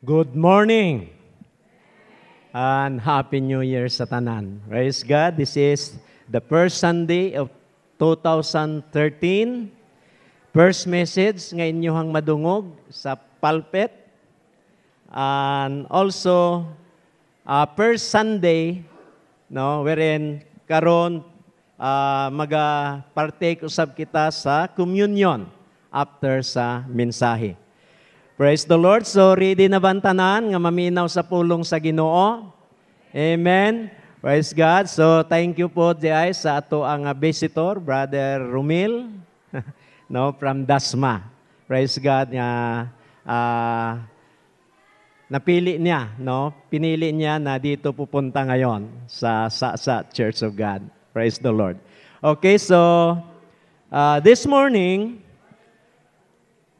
Good morning and Happy New Year sa tanan. Praise God. This is the first Sunday of 2013. First message nga inyohang madungog sa pulpit. And also, first Sunday, wherein karon maga-partake usab kita sa communion after sa mensahe. Praise the Lord. So, ready na bantanan nga maminaw sa pulong sa Ginoo? Amen. Praise God. So, thank you po, Jai, sa ato ang visitor, Brother Romil, from Dasma. Praise God nga napili niya, pinili niya na dito pupunta ngayon sa Church of God. Praise the Lord. Okay, so this morning,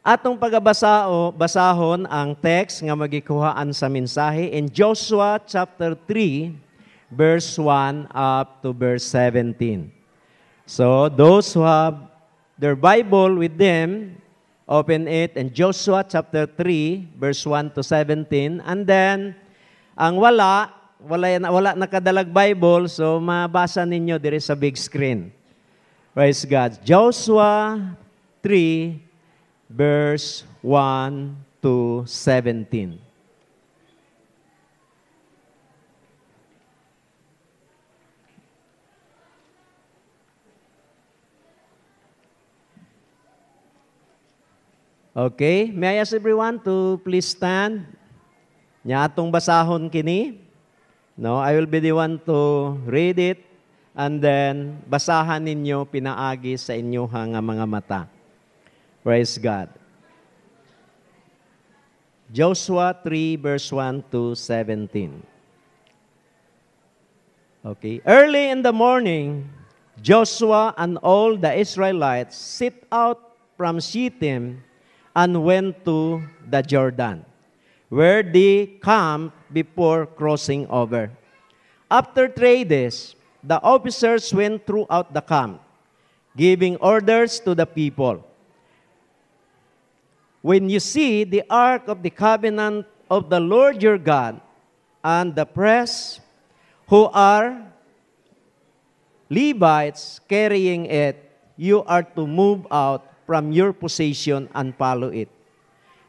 atong basahon ang text nga magikuhaan sa mensahe in Joshua chapter 3, verse 1 up to verse 17. So, those who have their Bible with them, open it in Joshua chapter 3, verse 1 to 17. And then, ang wala nakadalag Bible, so mabasa ninyo diri sa big screen. Praise God. Joshua 3, verse 1 to 17. Okay, may I ask everyone to please stand? Nya atong basahon kini. I will be the one to read it and then basahan ninyo pinaagi sa inyong mga mata. Praise God. Joshua 3, verse 1 to 17. Okay. Early in the morning, Joshua and all the Israelites set out from Shittim and went to the Jordan, where they camped before crossing over. After 3 days, the officers went throughout the camp, giving orders to the people. When you see the ark of the covenant of the Lord your God and the priests who are Levites carrying it, you are to move out from your position and follow it.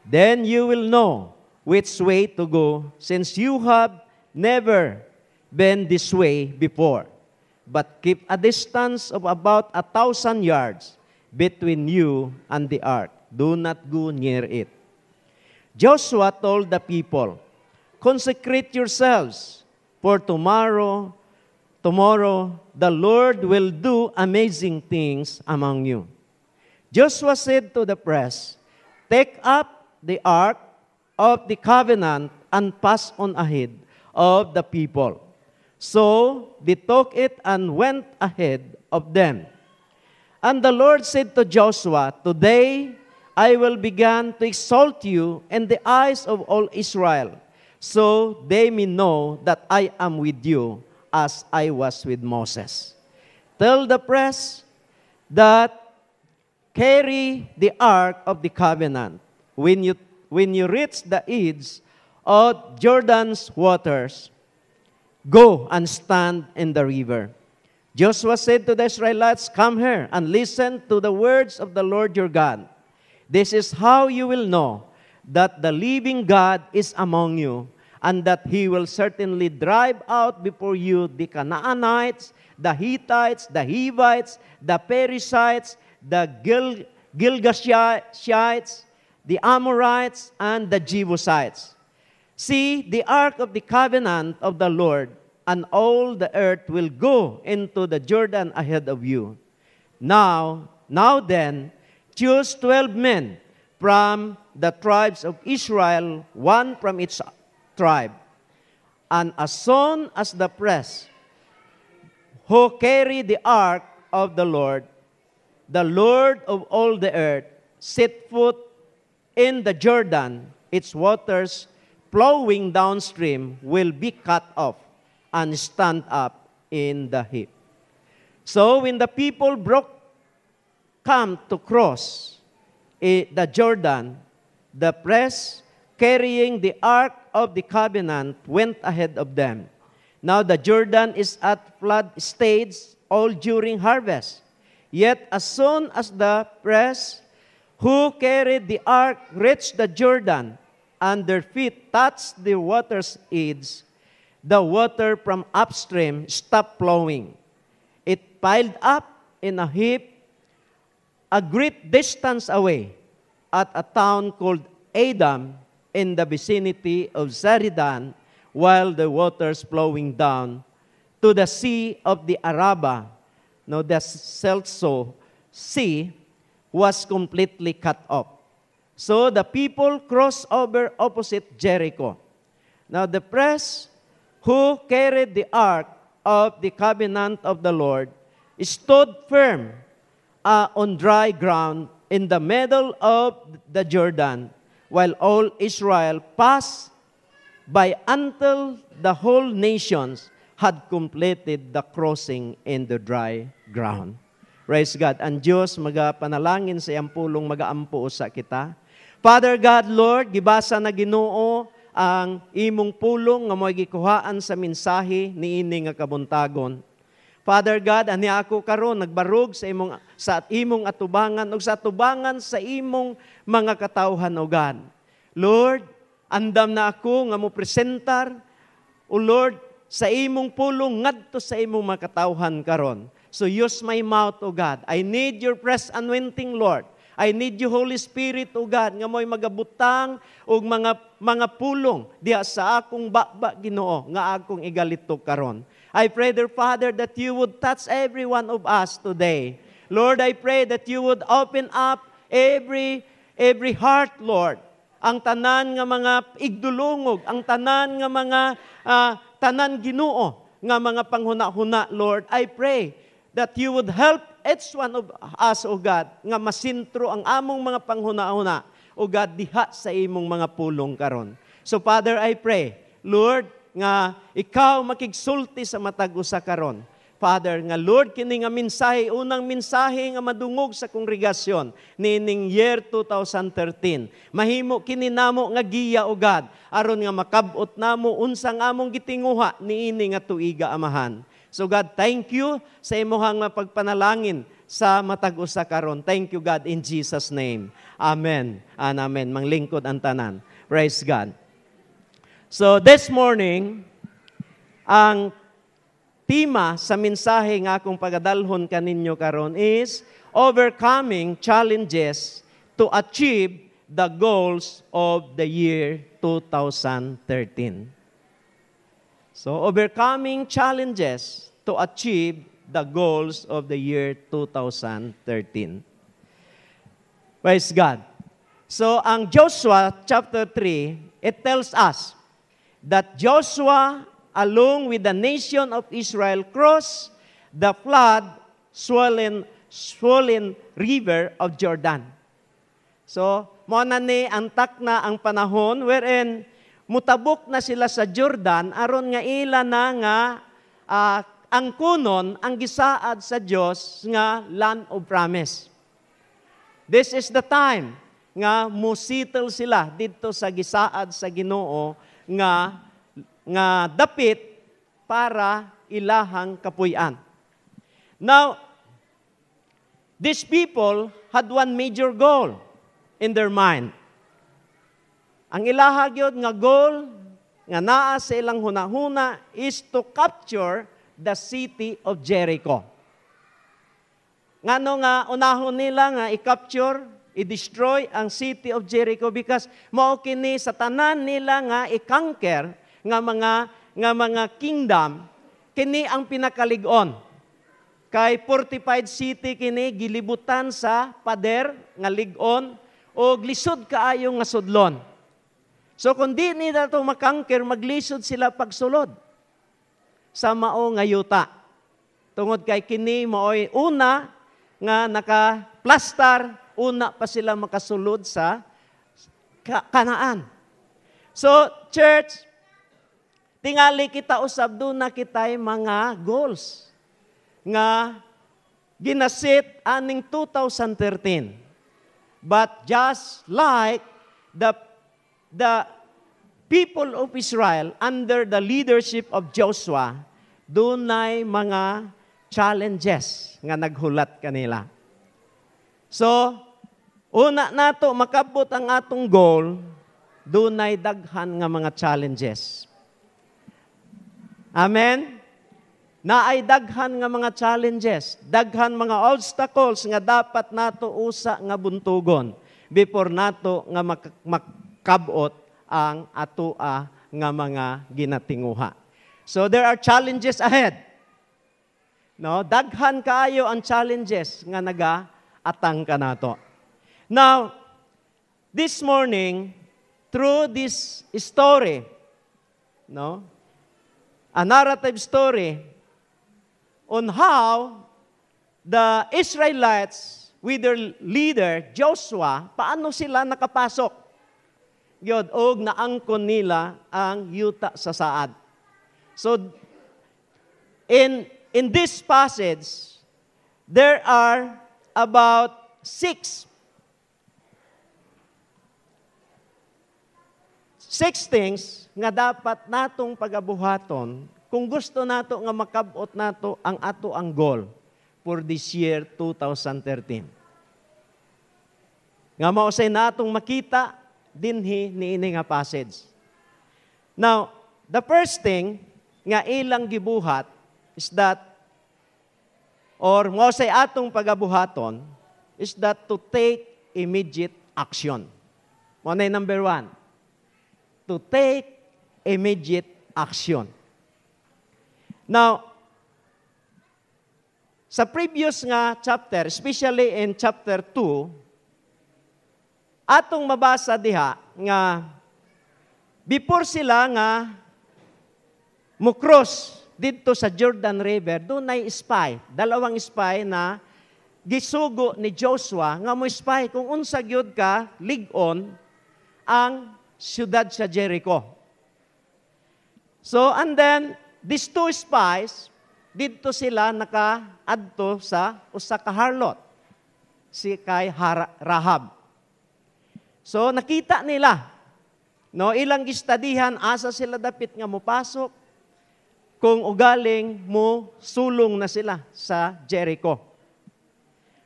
Then you will know which way to go, since you have never been this way before. But keep a distance of about 1,000 yards between you and the ark. Do not go near it. Joshua told the people, consecrate yourselves, for tomorrow the Lord will do amazing things among you. Joshua said to the priests, take up the ark of the covenant and pass on ahead of the people. So they took it and went ahead of them. And the Lord said to Joshua, today I will begin to exalt you in the eyes of all Israel, so they may know that I am with you as I was with Moses. Tell the priests that carry the ark of the covenant. When you reach the edge of Jordan's waters, go and stand in the river. Joshua said to the Israelites, come here and listen to the words of the Lord your God. This is how you will know that the living God is among you, and that He will certainly drive out before you the Canaanites, the Hittites, the Hivites, the Perizzites, the Girgashites, the Amorites, and the Jebusites. See, the ark of the covenant of the Lord, and all the earth will go into the Jordan ahead of you. Now then, choose 12 men from the tribes of Israel, one from each tribe. And as soon as the priests who carry the ark of the Lord of all the earth, set foot in the Jordan, its waters flowing downstream will be cut off and stand up in the heap. So when the people come to cross the Jordan, the priests carrying the ark of the covenant, went ahead of them. Now the Jordan is at flood stage all during harvest. Yet as soon as the priests who carried the ark reached the Jordan, and their feet touched the water's edge, the water from upstream stopped flowing. It piled up in a heap a great distance away at a town called Adam in the vicinity of Zaridan, while the waters flowing down to the sea of the Araba, no, the Celso Sea, was completely cut off. So the people crossed over opposite Jericho. Now the priests who carried the ark of the covenant of the Lord stood firm on dry ground in the middle of the Jordan, while all Israel passed by until the whole nations had completed the crossing in the dry ground. Praise God. Ang Diyos magapanalangin sa iyang pulong magaampo sa kita. Father God, Lord, gibasa na Ginoo ang imong pulong nga mo'y gikuhaan sa mensahe niini nga kabuntagon. Father God, ani ako karon nagbarog sa imong atubangan ug sa atubangan sa imong mga katawhan o God. Lord, andam na ako nga mo presentar o Lord sa imong pulong ngadto sa imong mga katawhan karon. So use my mouth, O God. I need your fresh anointing, Lord. I need you, Holy Spirit, O God, nga mo'y magabutang o mga pulong diha sa akong baba, Ginoo, nga akong igalito karon. I pray, dear Father, that you would touch every one of us today. Lord, I pray that you would open up every heart, Lord. Ang tanan nga mga igdulungog, ang tanan nga mga tanan Ginoo, nga mga panghuna-huna, Lord. I pray that you would help each one of us, O God, nga masintro ang among mga panghuna-huna, O God, diha sa imong mga pulong karon. So, Father, I pray, Lord, nga ikaw makigsulti sa matag usa karon. Father, nga Lord, kini nga mensahe, unang mensahe nga madungog sa kongregasyon nining year 2013. Mahimo kini namo nga giya, O God, aron nga makabot namo unsang among gitinguha niini nga tuiga Amahan. So God, thank you sa imuhang pagpanalangin sa matag usa karon. Thank you, God, in Jesus' name. Amen and amen. Manglingkod ang tanan. Praise God. So this morning, ang tema sa mensahe nga akong pagadalhon kaninyo karon is overcoming challenges to achieve the goals of the year 2013. So, overcoming challenges to achieve the goals of the year 2013. Praise God. So, ang Joshua chapter 3, it tells us that Joshua, along with the nation of Israel, crossed the swollen river of Jordan. So, mo na ni ang takna ang panahon wherein mutabok na sila sa Jordan aron nga ila na nga ang kunon ang gisaad sa Dios nga land of promise. This is the time nga musettle sila didto sa gisaad sa Ginoo nga dapit para ilahang kapuy-an. Now, these people had one major goal in their mind. Ang ilaha gyud nga goal nga naa sa ilang hunahuna is to capture the city of Jericho. Ngano nga unahon nila nga i-capture, i-destroy ang city of Jericho because mao kini sa tanan nila nga i-conquer nga mga kingdom kini ang pinakalig-on. Kay fortified city kini gilibutan sa pader nga lig-on o lisod kaayo nga sudlon. So kung di nila ito makangker, maglisod sila pagsulod sa mao nga yuta. Tungod kay kini maoy una nga naka-plastar, una pa sila makasulod sa Kanaan. So church, tingali kita usab do na kitay mga goals nga ginaset aning 2013. But just like the people of Israel under the leadership of Joshua, dunay mga challenges nga naghulat kanila. So, una nato makabot ang atong goal, dunay daghan nga mga challenges. Amen? Naay daghan nga mga challenges, daghan mga obstacles nga dapat nato usa nga buntugon before nato nga makabot ang atoa nga mga ginatinguha. So there are challenges ahead. No, daghan kaayo ang challenges nga naga-atang kanato. Now, this morning, through this story, no, a narrative story on how the Israelites with their leader, Joshua, paano sila nakapasok? Yod, og naangkon nila ang yuta sa saad. So, in this passage, there are about six things nga dapat natong pagabuhaton kung gusto nato nga makabot nato ang ato ang goal for this year 2013. Nga mausay natong makita dinhi niini nga passage. Now, the first thing nga ilang gibuhat is that, or mausay atong pagabuhaton, is that to take immediate action. Muna number 1. To take immediate action. Now, sa previous nga chapter, especially in chapter 2, atong mabasa diha nga before sila nga mukros dito sa Jordan River, doon ay spy, dalawang spy na gisugo ni Joshua nga mo spy kung unsa gyud ka lig-on ang siyudad sa Jericho. So, and then these two spies, dito sila nakaadto sa usa ka harlot, si kay Rahab. So, nakita nila, no, ilang gistadihan, asa sila dapit nga mopasok, kung ugaling mo sulong na sila sa Jericho.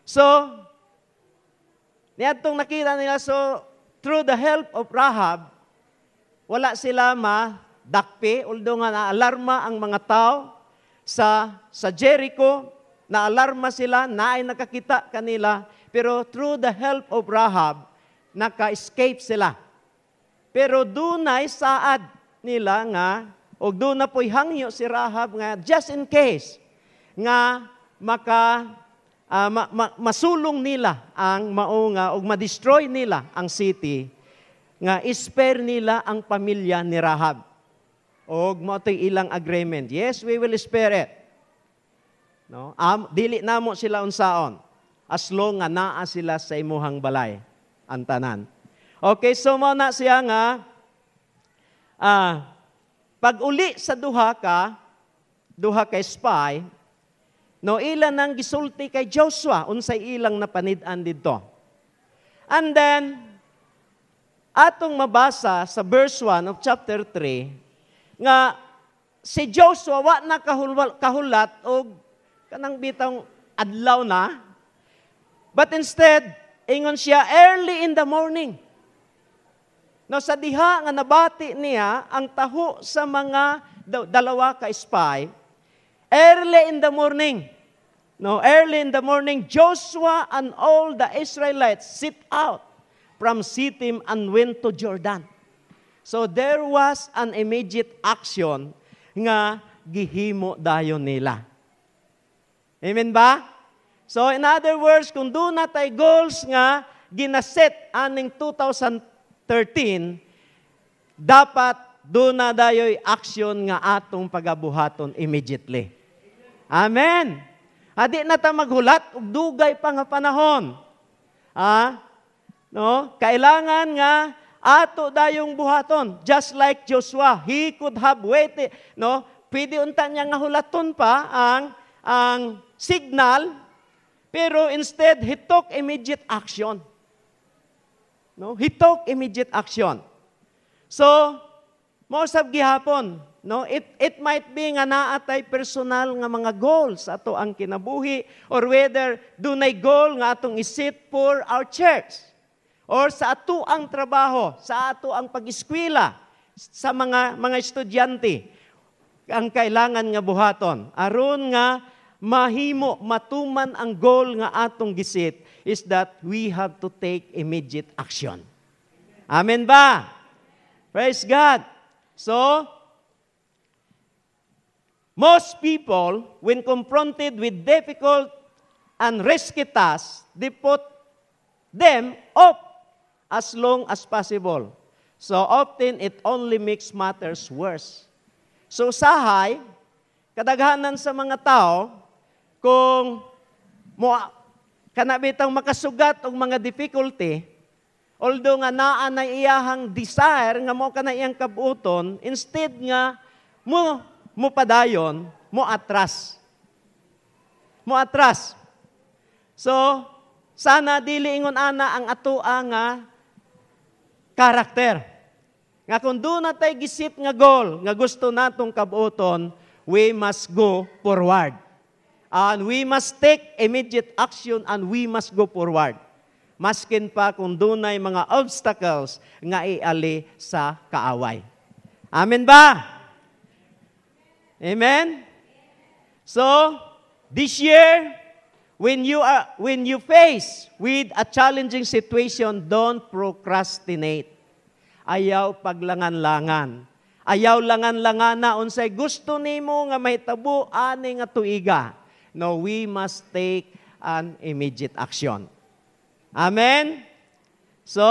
So, niadtong nakita nila, so, through the help of Rahab, wala sila madakpi, although nga naalarma ang mga tao sa Jericho, naalarma sila, naay nakakita kanila, pero through the help of Rahab, naka-escape sila. Pero dunay saad nila nga, o doon na po'y hangyo si Rahab nga, just in case, nga masulong nila ang maunga, o ma-destroy nila ang city, nga spare nila ang pamilya ni Rahab. O mo'to'y ilang agreement. Yes, we will spare it. No? Dili namo sila unsaon, as long nga naa sila sa imuhang balay. Ang tanan. Okay, so muna siya nga, pag uli sa duha ka spy, no, ilan nang gisulti kay Joshua, unsay ilang napanid-an dito. And then, atong mabasa sa verse 1 of chapter 3, nga si Joshua wa na kahulat o kanang bitang adlaw na, but instead, ingon siya, early in the morning. No, sa diha nga nabati niya ang taho sa mga dalawa ka spy, early in the morning. No, early in the morning, Joshua and all the Israelites set out from Shittim and went to Jordan. So there was an immediate action nga gihimo dayon nila. Amen ba? So, in other words, kung doon na tayo goals nga ginaset aning 2013, dapat doon na dayo'y action nga atong pagabuhaton immediately. Amen. Adi na ta maghulat, ug dugay pa nga panahon. No? Kailangan nga ato dayong buhaton. Just like Joshua, he could have waited. No? Pwede unta niya nga hulaton pa ang signal, pero instead, he took immediate action. No? He took immediate action. So, most of gihapon, no, it might be nga naatay personal nga mga goals ato ang kinabuhi, or whether dunay goal nga atong isit for our church, or sa ato ang trabaho, sa ato ang pag-eskwela, sa mga estudyante, ang kailangan nga buhaton. Aron nga mahimo, matuman ang goal nga atong gisit is that we have to take immediate action. Amen ba? Praise God. So, most people, when confronted with difficult and risky tasks, they put them off as long as possible. So often, it only makes matters worse. So sahay, kadaghanan sa mga tao, kung kanabitang makasugat og mga difficulty, although nga naa na iyahang desire nga mo kana iyang kabuton, instead nga mo padayon, mo atras. Mo atras. So, sana dili ingon ana ang atoa nga karakter. Nga kung doon na tayo gisit nga goal, nga gusto natong kabuton, we must go forward. And we must take immediate action and we must go forward. Maskin pa kung dunay mga obstacles nga iali sa kaaway. Amen ba? Amen? So, this year, when you face with a challenging situation, don't procrastinate. Ayaw paglangan-langan. Ayaw langan-langan na unsay gusto nimo nga mahitabo ani nga tuiga. No, we must take an immediate action. Amen? So,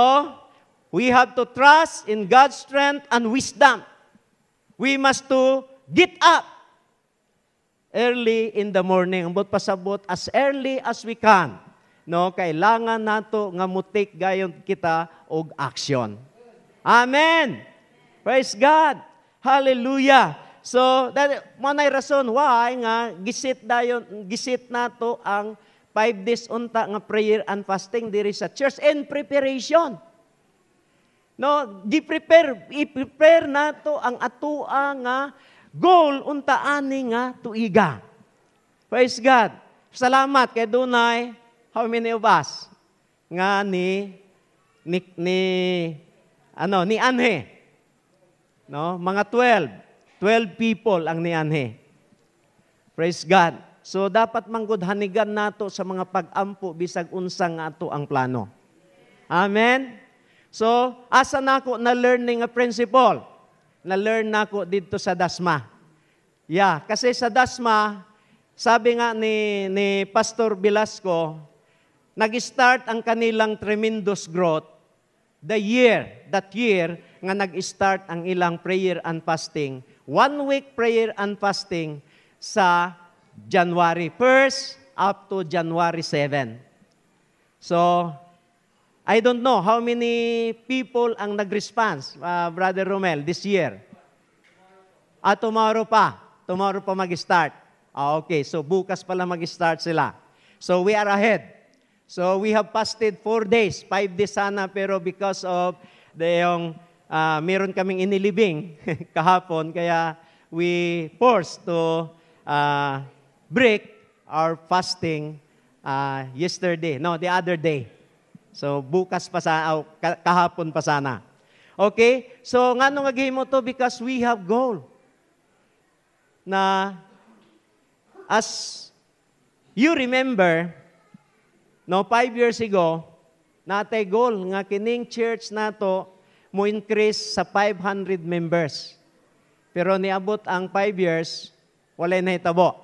we have to trust in God's strength and wisdom. We must to get up early in the morning. Ambot pasabot as early as we can. No, kailangan nato nga mutik gayon kita og action. Amen. Praise God. Hallelujah. So, that manay rason why nga gisit nato ang 5 days unta nga prayer and fasting diri sa church and preparation. No, i-prepare nato ang atoa nga goal unta ani nga tuiga. Praise God. Salamat kay dunay how many of us nga ni Anhe. No, mga 12 people ang ni Anhe. Praise God. So dapat manggudhanigan nato sa mga pag-ampo bisag unsa nga ato ang plano. Amen. So asa nako na learning a principle. Na-learn nako dito sa Dasma. Yeah, kasi sa Dasma, sabi nga ni Pastor Velasco, nag-start ang kanilang tremendous growth that year nga nag-start ang ilang prayer and fasting. 1 week prayer and fasting sa January 1st up to January 7. So, I don't know how many people ang nag-response, Brother Romel, this year. Tomorrow pa. Tomorrow pa mag-start. Okay, so bukas pala mag-start sila. So we are ahead. So we have fasted 4 days, 5 days sana, pero because of meron kaming inilibing kahapon, kaya we forced to break our fasting the other day. So bukas pa sana, kahapon pa sana. Okay? So ngano nga gihimo to? Because we have goal. Na as you remember, 5 years ago, natay goal nga kining church nato mo increase sa 500 members. Pero niabot ang 5 years, wala na hitabo.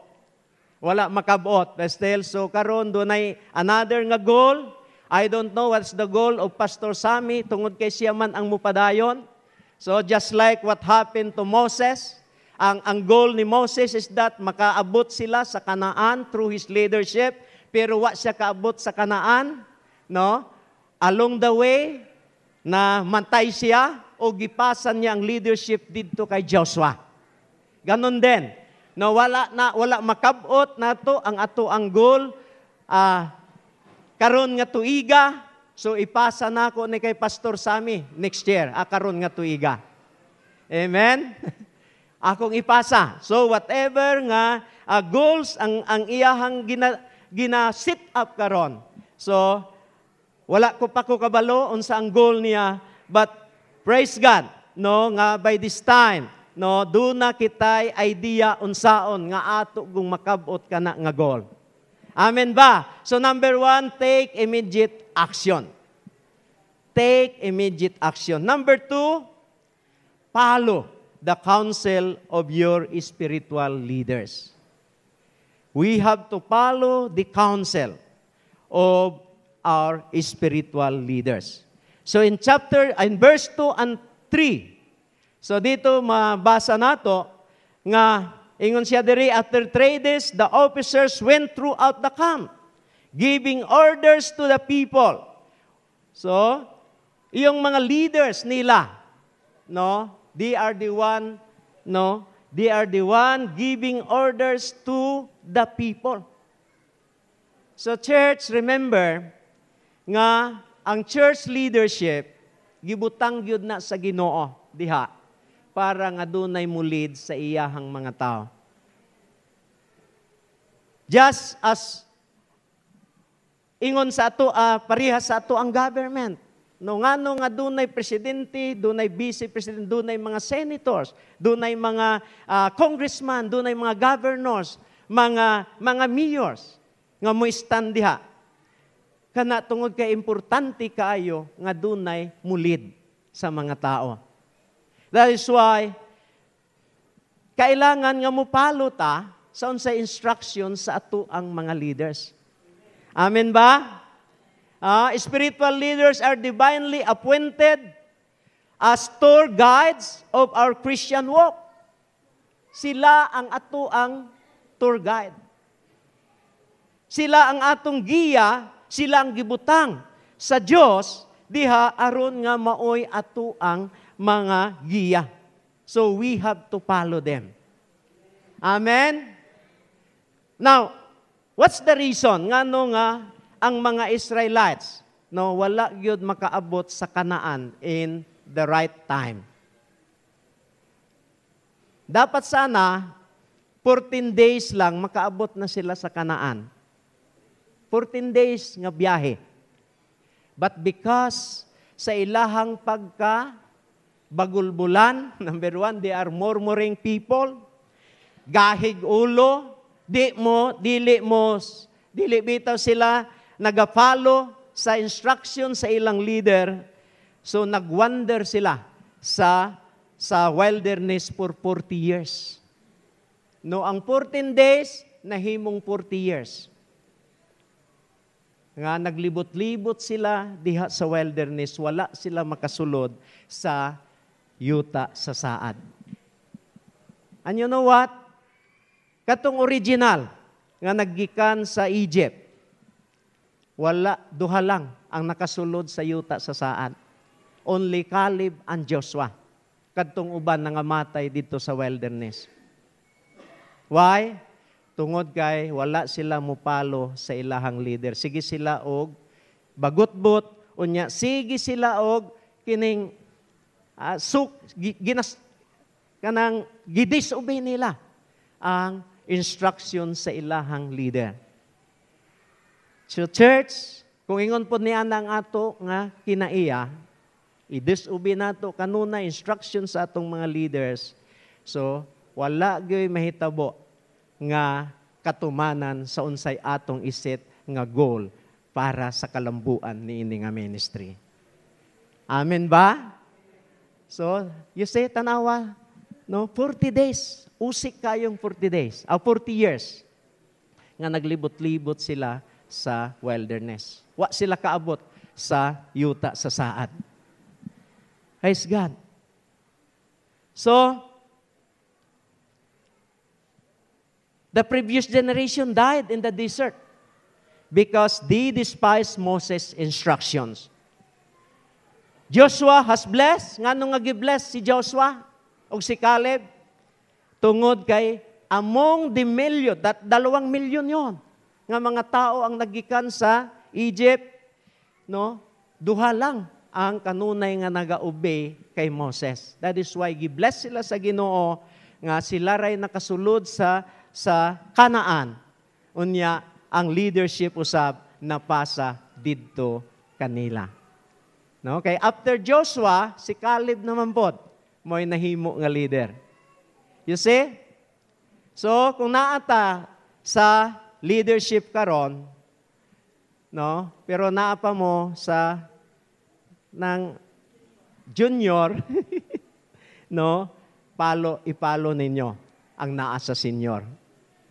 Wala makabot. Still, so karon dunay another nga goal. I don't know what's the goal of Pastor Sammy tungod kay siya man ang mupadayon. So just like what happened to Moses, ang goal ni Moses is that makaabot sila sa Kanaan through his leadership, pero wa siya kaabot sa Kanaan, no? Along the way, na mantay siya o gipasan niya ang leadership dito kay Joshua. Ganon din. No, wala makabot nato ang ato ang goal karon nga tuiga So ipasa na ako ni kay Pastor Sammy next year, akaron nga tuiga. Amen? Akong ipasa. So whatever nga goals ang iyahang gina-sit up karon. So wala ko pa ko kabalo unsa ang goal niya, but praise God, no, nga by this time, no, do na kitay idea unsaon nga ato kung makabot kana nga goal. Amen ba? So number 1, take immediate action. Take immediate action. Number 2, follow the counsel of your spiritual leaders. We have to follow the counsel of our spiritual leaders. So in verse 2 and 3, so dito mabasa nato nga ingon siya diri, after 3 days, the officers went throughout the camp, giving orders to the people. So, yung mga leaders nila, no, they are the one giving orders to the people. So, church, remember, nga ang church leadership, gibutang gyud na sa Ginoo, diha, para nga dunay mulid sa iyahang mga tao. Just as ingon sa ato, parehas sa ato ang government. No, ngano nga dunay presidente, dunay vice president, dunay mga senators, dunay mga congressman, dunay mga governors, mga mayors nga mo stand diha. Kana tungod kay importante kaayo nga dunay mulid sa mga tao. That is why, kailangan nga mupalo ta sa unsay instruction sa ato ang mga leaders. Amen ba? Spiritual leaders are divinely appointed as tour guides of our Christian walk. Sila ang ato ang tour guide. Sila ang atong giya, sila ang gibutang sa Dios diha aron nga maoy ato ang mga giya. So we have to follow them. Amen? Now, what's the reason ngano nga ang mga Israelites wala gyud makaabot sa Kanaan in the right time? Dapat sana 14 days lang makaabot na sila sa Kanaan. 14 days nga biyahe. But because sa ilahang bagulbulan, number 1, they are murmuring people, gahig ulo, dili bitaw sila nagapalo sa instruction sa ilang leader, so nagwander sila sa wilderness for 40 years. No, ang 14 days nahimong 40 years. Nga naglibot-libot sila diha sa wilderness, wala sila makasulod sa yuta sa saad. And you know what? Katong original nga naggikan sa Egypt, wala, duha lang ang nakasulod sa yuta sa saad. Only Caleb and Joshua. Kadtong uban nangamatay dito sa wilderness. Why? Tungod kay wala sila mupalo sa ilahang leader. Sige sila og bagot-bot, unya sige sila og kining gidisobey nila ang instruction sa ilahang leader. So church, kung ingon po niya ang ato nga kinaiya, i-disobey nato kanuna instruction sa atong mga leaders. So wala gyud mahitabo nga katumanan sa unsay atong iset nga goal para sa kalambuan niini nga ministry. Amen ba? So, you say, tanawa, 40 days. Usik kayong 40 days. 40 years. Nga naglibot-libot sila sa wilderness. Wa sila kaabot sa yuta sa saad. Praise God. So, the previous generation died in the desert because they despised Moses' instructions. Joshua has blessed. Ngano nga gi-bless si Joshua o si Caleb? Tungod kay among the million, 2 milyon yon nga mga tao ang nagikan sa Egypt, duha lang ang kanunay nga naga-obey kay Moses. That is why gibless sila sa Ginoo nga sila ray nakasulod sa Kanaan. Unya ang leadership usab napasa didto kanila. No, kay after Joshua, si Caleb naman pod mo'y nahimo nga leader. You see? So, kung naata sa leadership karon, no, pero naapa mo sa ng junior, no, ipalo ninyo ang naa sa senior.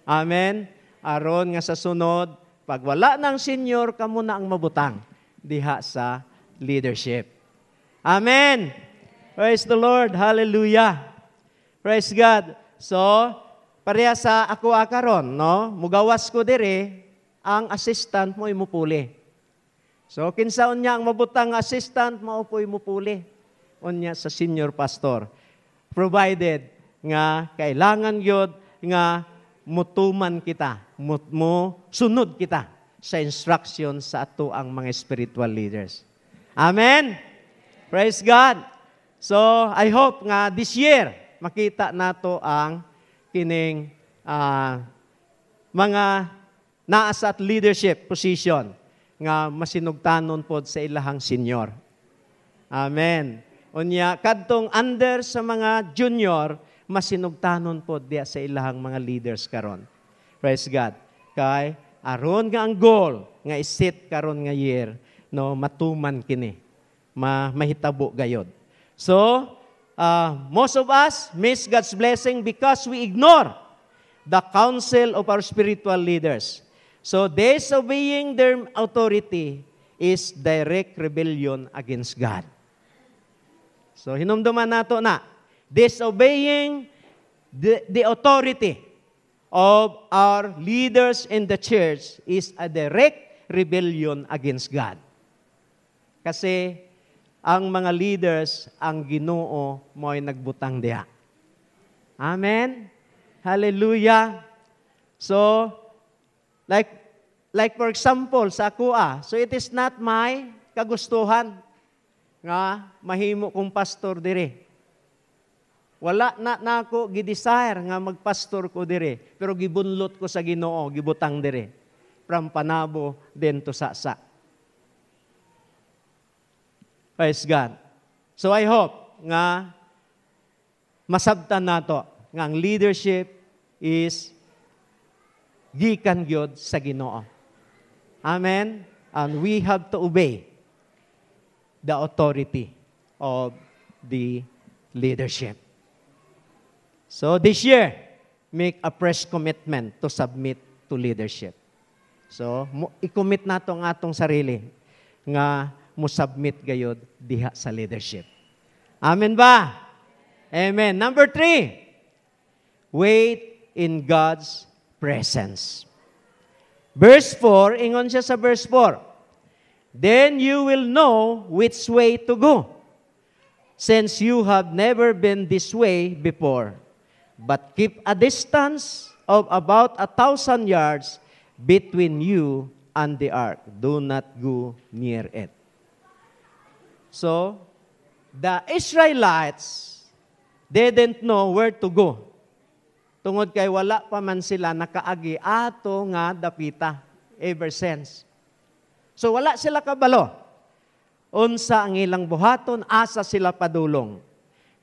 Amen? Aron nga sa sunod, pag wala ng senior, kamo na ang mabutang diha sa leadership. Amen! Praise the Lord! Hallelujah! Praise God! So, pareha sa ako karon, no? Mugawas ko dire, ang assistant mo imupuli. So, kinsaon niya ang mabutang assistant, maupoy mupuli. Unya sa senior pastor. Provided nga kailangan yun nga mutuman kita, sunod kita sa instruction sa ato ang mga spiritual leaders. Amen? Praise God! So, I hope nga this year, makita nato ang kining mga naasa at leadership position nga masinugtanon pod sa ilahang senior. Amen. Unya, kadtong under sa mga junior, masinugtanon pod diya sa ilahang mga leaders karon. Praise God. Kay aron nga ang goal nga iset karon nga year, no, matuman kini. Mahitabo gayod. So, most of us miss God's blessing because we ignore the counsel of our spiritual leaders. So, disobeying their authority is direct rebellion against God. So, hinumduman nato na, disobeying the authority of our leaders in the church is a direct rebellion against God. Kasi, ang mga leaders, ang Ginoo mo'y nagbutang diha. Amen? Hallelujah! So, like for example, sa ako so it is not my kagustuhan nga mahimo kong pastor dire. Wala na ako gidesire nga magpastor ko dire, pero gibunlot ko sa Ginoo, gibutang dire. From Panabo then to Sasa. Praise God. So I hope nga masabtan nato nga ang leadership is gikan gyud sa Ginoo. Amen? And we have to obey the authority of the leadership. So this year, make a fresh commitment to submit to leadership. So, i-commit nato ang atong sarili nga mo-submit gayod diha sa leadership. Amen ba? Amen. Number 3, wait in God's presence. Verse 4, ingon siya sa verse 4, then you will know which way to go, since you have never been this way before. But keep a distance of about 1,000 yards between you and the ark. Do not go near it. So, the Israelites didn't know where to go. Tungod kay wala pa man sila nakaagi ato nga dapita ever since. So, wala sila kabalo. Unsa ang ilang buhaton, asa sila padulong.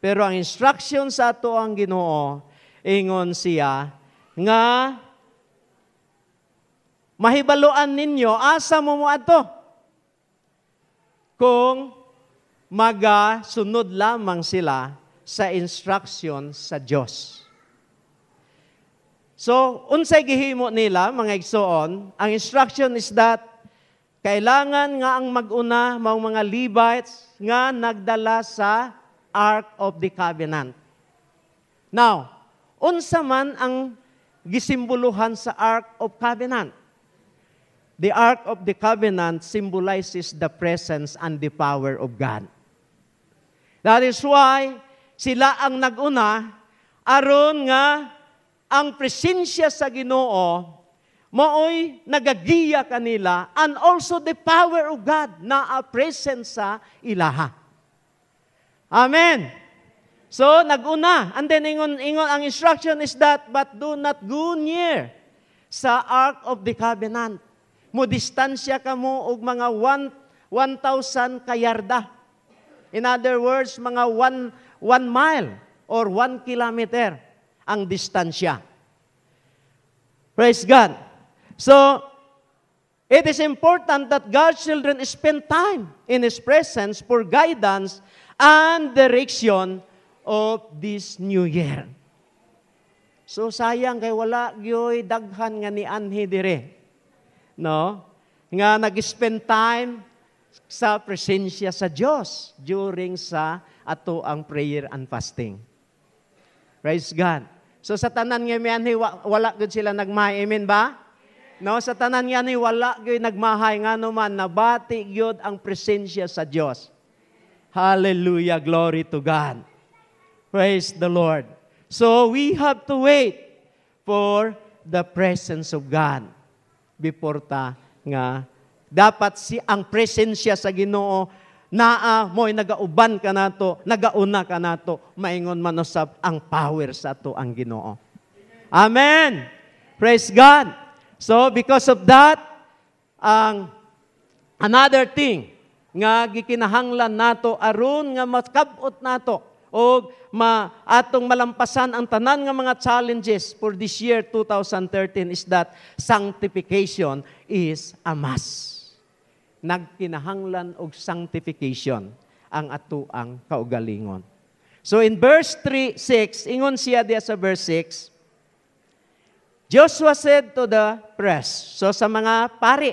Pero ang instruction sa ato ang Ginoo, ingon siya, nga mahibaloan ninyo, asa mo ato. Kung magasunod lamang sila sa instruction sa Diyos. So, unsay gihimo nila, mga igsoon, ang instruction is that kailangan nga ang mag-una, mga Levites, nga nagdala sa Ark of the Covenant. Now, unsa man ang gisimboluhan sa Ark of Covenant? The Ark of the Covenant symbolizes the presence and the power of God. That is why sila ang nag-una aron nga ang presensya sa Ginoo maoy nagagiya kanila, and also the power of God na present sa ilaha. Amen. So, naguna. And then, ingon, ang instruction is that, but do not go near sa Ark of the Covenant. Distansya ka mo og mga 1,000 kayarda. In other words, mga 1 mile or 1 kilometer ang distansya. Praise God. So, it is important that God's children spend time in His presence for guidance and direction of this new year. So, sayang kay wala gyoy daghan nga ni anhi dire. No? Nga nag-spend time sa presensya sa Diyos during sa ato ang prayer and fasting. Praise God. So, sa tanan nga mianhi, wala gud sila nagmahay. Amen ba? No, sa tanan nga ni wala gyud nagmahay nga naman nabati gyud ang presensya sa Dios. Hallelujah, glory to God. Praise the Lord. So we have to wait for the presence of God before ta nga dapat ang presensya sa Ginoo naa mo'y nagauban ka nato, nagauna ka nato, maingon man usab ang power sa ato ang Ginoo. Amen. Praise God. So, because of that, another thing nga gikinahanglan nato aron nga makabot nato o atong malampasan ang tanan nga mga challenges for this year 2013 is that sanctification is a must. Nagkinahanglan og sanctification ang ato ang kaugalingon. So in verse 6, ingon siya diya sa verse 6, Joshua said to the priests, so sa mga pari,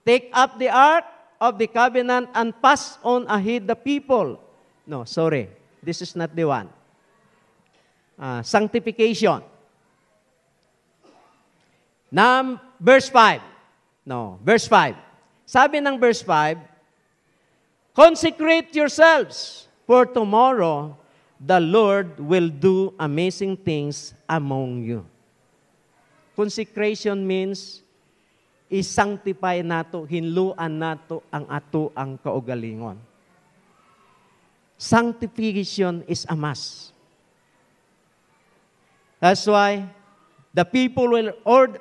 take up the ark of the covenant and pass on ahead the people. No, sorry. This is not the one. Sanctification. Verse 5. No, verse 5. Sabi ng verse 5, consecrate yourselves, for tomorrow the Lord will do amazing things among you. Consecration means i-sanctify nato, hinluan nato ang ato ang kaugalingon. Sanctification is a must. That's why the people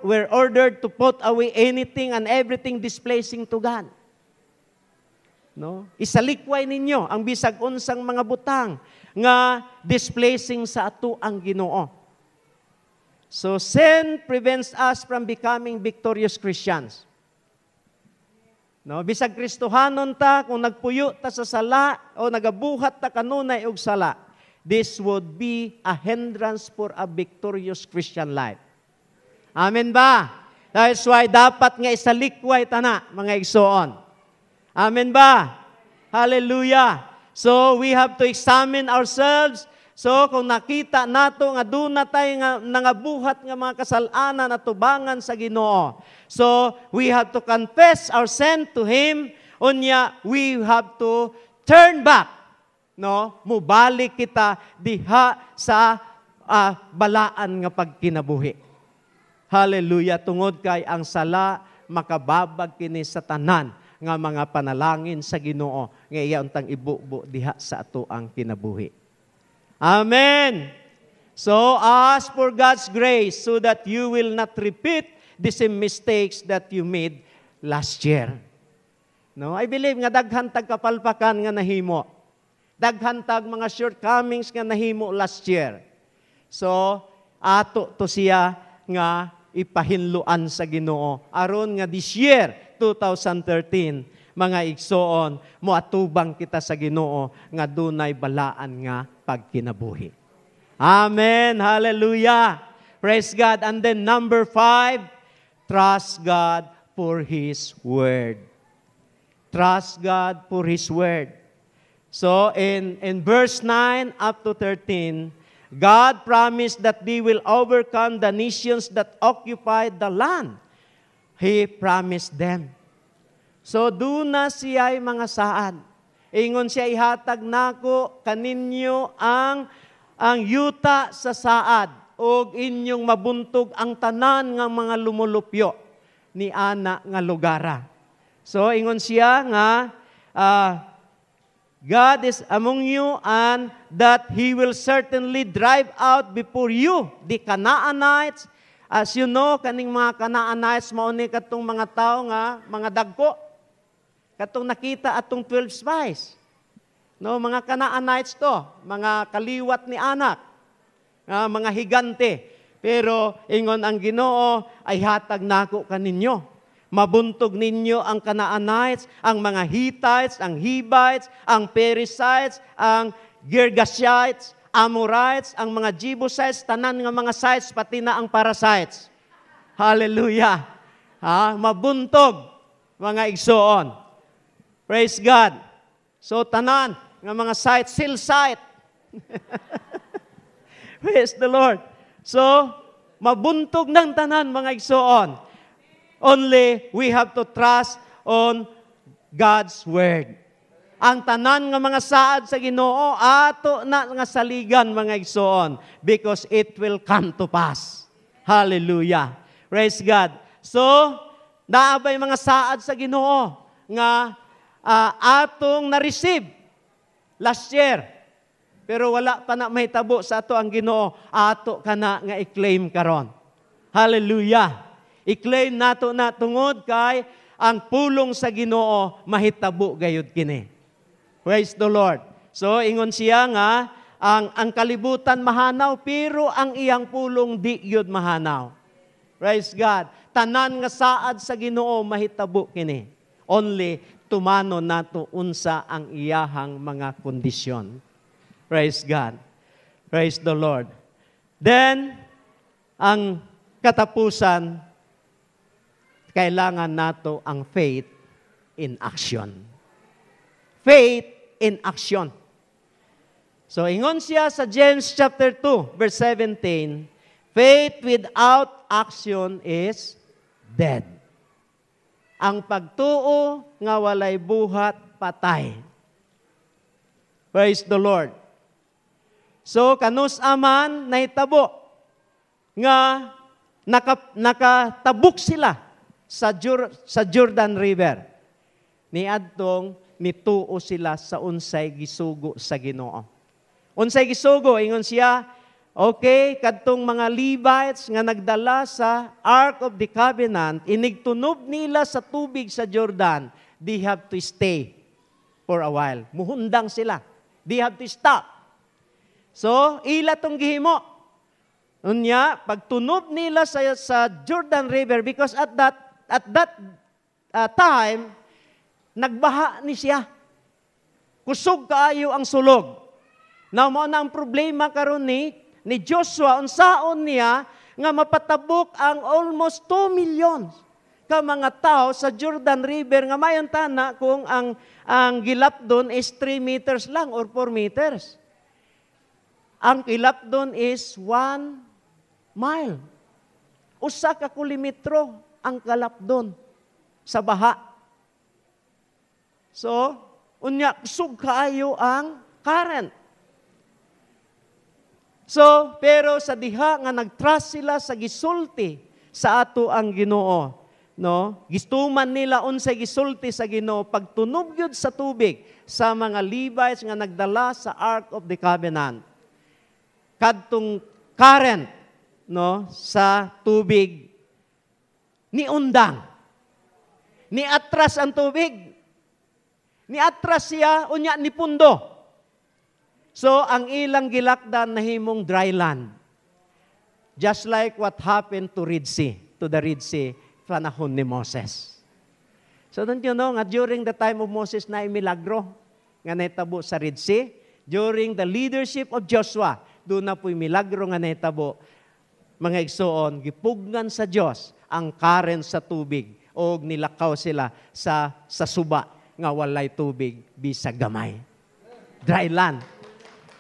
were ordered to put away anything and everything displeasing to God. No? Isalikway ninyo ang bisag unsang mga butang nga displeasing sa ato ang Ginoo. So, sin prevents us from becoming victorious Christians. No, bisag Kristohanon ta, kung nagpuyo ta sa sala o nagabuhat ta kanunay og sala, this would be a hindrance for a victorious Christian life. Amen ba? That's why dapat nga isalikway ta na, mga igsoon. Amen ba? Hallelujah. So, we have to examine ourselves. So, kung nakita nato nga doon na tayo nga nangabuhat nga mga kasalanan at tubangan sa Ginoo. So, we have to confess our sin to Him. Unya, we have to turn back. No? Mubalik kita diha sa balaan nga pagkinabuhi. Hallelujah. Tungod kay ang sala makababag kini sa tanan nga mga panalangin sa Ginoo nga iya untang ibubo diha sa ato ang kinabuhi. Amen. So, ask for God's grace so that you will not repeat the same mistakes that you made last year. No, I believe nga daghan tag kapalpakan nga nahimo. Daghan tag mga shortcomings nga nahimo last year. So, ato to siya nga ipahinluan sa Ginoo aron nga this year 2013 mga igsoon, moatubang kita sa Ginoo nga dunay balaan nga pagkinabuhi. Amen. Hallelujah. Praise God. And then number 5, trust God for His Word. Trust God for His Word. So in verse 9 up to 13, God promised that they will overcome the nations that occupy the land. He promised them. So, doon na siya'y mga saad. Ingon siya, ihatag nako kaninyo ang yuta sa saad. ug inyong mabuntog ang tanan nga mga lumulupyo ni ana nga lugara. So ingon siya nga God is among you and that He will certainly drive out before you the Canaanites. As you know, kaning mga Canaanites, mauni katong mga tao nga, mga dagko. Katong nakita atong 12 spies. No, mga Canaanites to, mga kaliwat ni anak, mga higante. Pero ingon ang Ginoo ay hatag nako kaninyo. Mabuntog ninyo ang Canaanites, ang mga Hittites, ang Hivites, ang Perizzites, ang Girgashites, Amorites, ang mga Jebusites, tanan nga mga sites, pati na ang Parasites. Hallelujah! Mabuntog, mga igsoon. Praise God! So, tanan nga mga sites, still site. Praise the Lord! So, mabuntog ng tanan, mga igsoon. Only we have to trust on God's Word. Ang tanan nga mga saad sa Ginoo ato na nga saligan, mga igsoon, because it will come to pass. Hallelujah. Praise God. So, naabay mga saad sa Ginoo nga atong na-receive last year. Pero wala pa na mahitabo sa ato ang Ginoo, ato kana nga i-claim karon. Hallelujah. I-claim nato na tungod kay ang pulong sa Ginoo mahitabo gayud kini. Praise the Lord. So ingon siya nga ang kalibutan mahanaw pero ang iyang pulong di gyud mahanaw. Praise God. Tanan nga saad sa Ginoo mahitabo kini. Only tumano nato unsa ang iyahang mga kondisyon. Praise God. Praise the Lord. Then ang katapusan, kailangan nato ang faith in action. Faith in action. So, ingon siya sa James chapter 2, verse 17, faith without action is dead. Ang pagtuo nga walay buhat, patay. Praise the Lord. So, kanus aman nahitabo nga nakatabuk sila sa Jordan River. Niadtong nituo sila sa unsay gisugo sa Ginoo. Unsay gisugo, ingon siya, okay, kadtong mga Levites nga nagdala sa Ark of the Covenant, inigtunob nila sa tubig sa Jordan, they have to stay for a while. Muhundang sila. They have to stop. So, ila tong gihimo. Unya, pagtunob nila sa Jordan River, because at that time, nagbaha ni siya. Kusog kaayo ang sulog. Now, mao na ang problema karon ni Joshua, unsaon niya nga mapatabok ang almost 2 million ka mga tao sa Jordan River nga mayon tana kung ang gilap doon is 3 meters lang or 4 meters. Ang gilap doon is 1 mile. Usa ka kilometro ang kalap doon sa baha. So, unya, kusog kaayo ang current. So, pero sa diha nga nagtrust sila sa gisulti sa ato ang Ginoo, no? Gistuman nila unsay gisulti sa Ginoo pagtunog gyud sa tubig sa mga Levites nga nagdala sa Ark of the Covenant. Kadtong current, no, sa tubig ni undang. Ni atras ang tubig. Ni atras siya unya ni pundo. So, ang ilang gilakdan nahimong dry land. Just like what happened to the Red Sea, panahon ni Moses. So, don't you know, nga during the time of Moses na milagro, nga naitabo sa Red Sea, during the leadership of Joshua, doon na po'y milagro nga naitabo, mga igsoon, gipugnan sa Diyos ang current sa tubig, o nilakaw sila sa suba, nga walay tubig, bisag gamay. Dry land.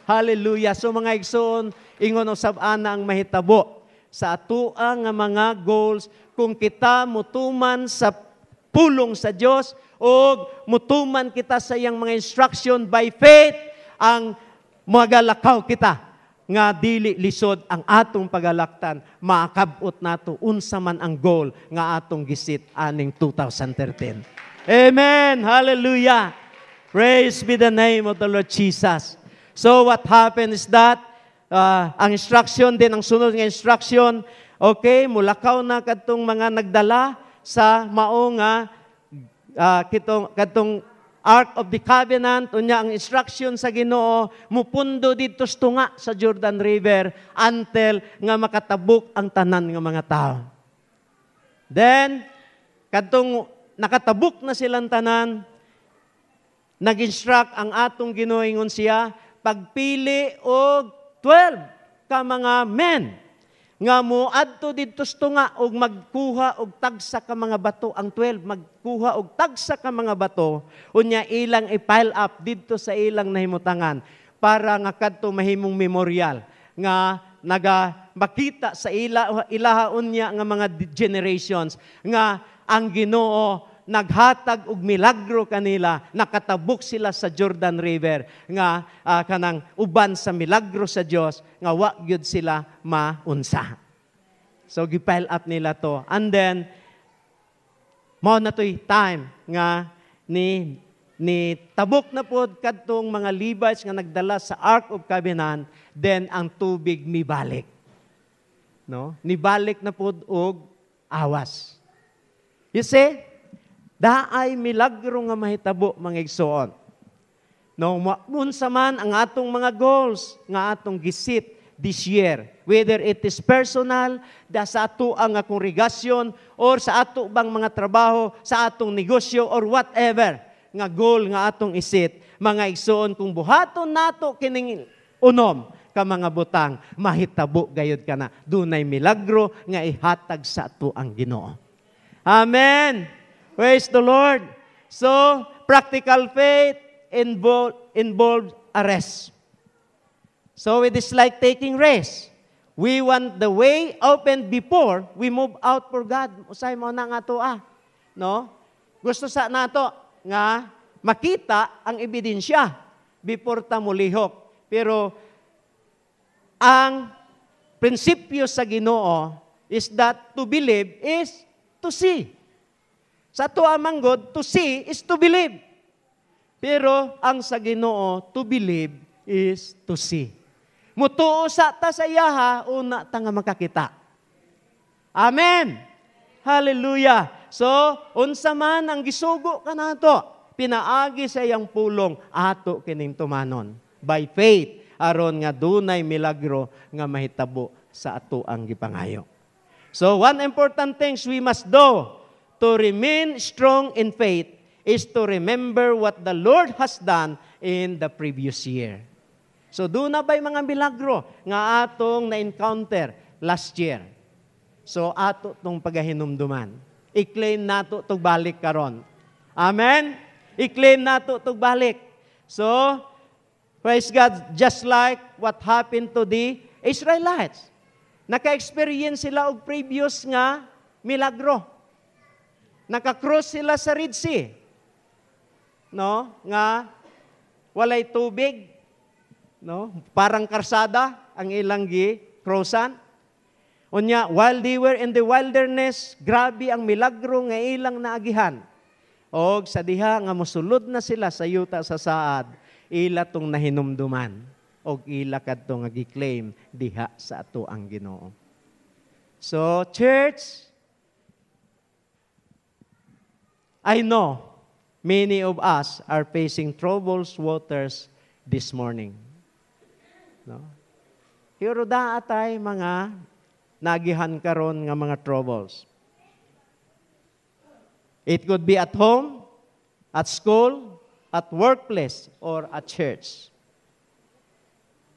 Hallelujah. So mga igsoon, ingon usab ana ang mahitabo sa atoa nga mga goals kung kita mutuman sa pulong sa Dios o mutuman kita sa iyang mga instruction by faith, ang magalakaw kita nga dili lisod ang atong pagalaktan, makabot nato unsa man ang goal nga atong gisit aning 2013. Amen! Hallelujah! Praise be the name of the Lord Jesus. So what happened is that, ang instruction din, ang sunod nga instruction, okay, mulakaw na kadtong mga nagdala sa mao nga kadtong Ark of the Covenant, unya ang instruction sa Ginoo, mupundo dito tunga sa Jordan River until nga makatabok ang tanan nga mga tao. Then, kadtong nakatabok na silang tanan, nag-instruct ang atong Ginoo ingon siya, pagpili og 12 ka mga men nga moadto didto tunga og magkuha og tagsa ka mga bato. Ang 12 magkuha og tagsa ka mga bato, unya ilang i-pile up didto sa ilang nahimutangan para nga kadto mahimong memorial nga makita sa ilaha unya nga mga generations nga ang Ginoo naghatag og milagro kanila, nakatabok sila sa Jordan River nga kanang uban sa milagro sa Dios nga wa gyud sila maunsa. So gipile up nila to. And then mao na toy time nga ni tabok na pod kadtong mga Levites nga nagdala sa Ark of Covenant, then ang tubig nibalik. No? Nibalik na pod og awas. You see? Daay milagro nga mahitabo mga igsoon. No, unsa man ang atong mga goals nga atong gisit this year, whether it is personal, sa ato ang kongregasyon, or sa ato bang mga trabaho, sa atong negosyo, or whatever nga goal nga atong isit, mga igsoon, kung buhaton nato kining unom ka mga butang, mahitabo gayud ka na. Dunay milagro nga ihatag sa ato ang Ginoo. Amen! Praise the Lord. So, practical faith involves a rest. So, it is like taking rest. We want the way open before we move out for God. Usay mo na nga to no? Gusto sa nato nga makita ang ebidensya before ta mulihok. Pero ang prinsipyo sa Ginoo is that to believe is to see. Sa tuwa manggod, to see is to believe. Pero ang sa Ginoo, to believe is to see. Mutuo sa ta sa iyaha, una ta nga makakita. Amen. Hallelujah. So, unsa man ang gisugo kanato, pinaagi sa iyang pulong ato kining tumanon by faith aron nga dunay milagro nga mahitabo sa ato ang gipangayo. So, one important things we must do to remain strong in faith is to remember what the Lord has done in the previous year. So, doon na ba'y mga milagro nga atong na-encounter last year? So, ato itong pagahinumduman. I-claim nato itong balik karon. Amen? I-claim nato itong balik. So, praise God, just like what happened to the Israelites. Naka-experience sila og previous nga milagro. Naka-cross sila sa Red Sea. No? Nga walay tubig, no? Parang karsada ang ilang gi-crossan. Unya, while they were in the wilderness, grabe ang milagro nga ilang naagihan. Og sa diha nga mosulod na sila sa yuta sa saad, ila tong nahinumduman. Og ila kadto nga gi-claim diha sa ato ang Ginoo. So, church, I know many of us are facing troubled waters this morning. No? Pero daatay mga nagihan karon nga mga troubles. It could be at home, at school, at workplace, or at church.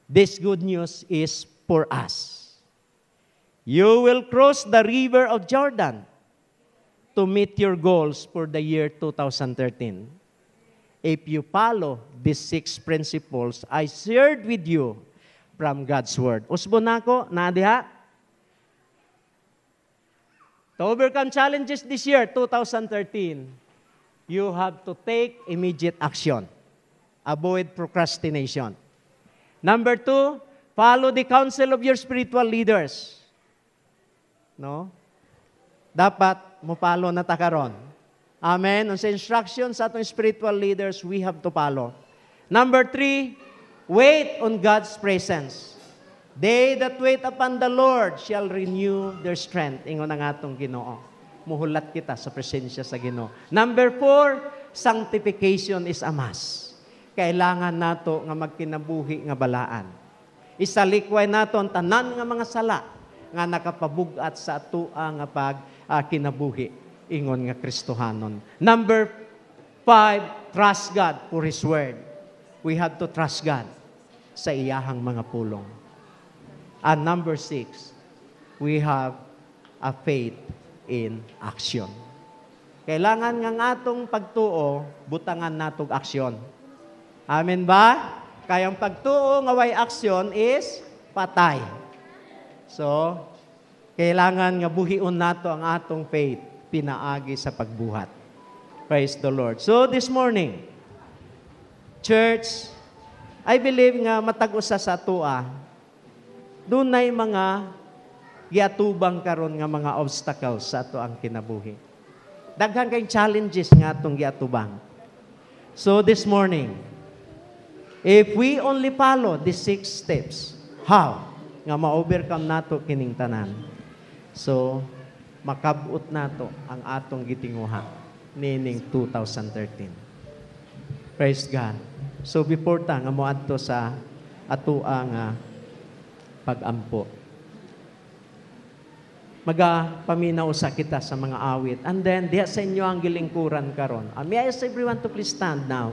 This good news is for us. You will cross the river of Jordan to meet your goals for the year 2013. If you follow these 6 principles I shared with you from God's Word. Usbo na ko, diha. To overcome challenges this year, 2013, you have to take immediate action. Avoid procrastination. Number 2, Follow the counsel of your spiritual leaders. No? Dapat mo follow na takaron. Amen. Ang sa instructions sa atong spiritual leaders, we have to follow. Number 3, wait on God's presence. They that wait upon the Lord shall renew their strength. Ingon ang atong Ginoo. Muhulat kita sa presensya sa Ginoo. Number 4, sanctification is a must. Kailangan nato nga magkinabuhi nga balaan. Isalikway nato ang tanan nga mga sala nga nakapabugat sa atua nga kinabuhi. Ingon nga Kristohanon. Number 5, trust God for His Word. We have to trust God sa iyahang mga pulong. And number 6, we have a faith in action. Kailangan nga atong pagtuo, butangan natong aksyon. Amen ba? Kaya ang pagtuo nga way aksyon is patay. So, kailangan nga buhion nato ang atong faith pinaagi sa pagbuhat. Praise the Lord. So, this morning, church, I believe nga matag-usa sa tua, dunay mga giatubang karon nga mga obstacles sa ato ang kinabuhi. Daghan kay challenges nga atong giatubang. So, this morning, if we only follow these 6 steps, how nga ma-overcome nato kining tanan? So, makabut nato ang atong gitinguha nining 2013. Praise God. So before ta nga moadto sa atoa nga pag-ampo, magapaminaw sa kita sa mga awit, and then diha sa inyo ang gilingkuran karon. May I ask everyone to please stand now.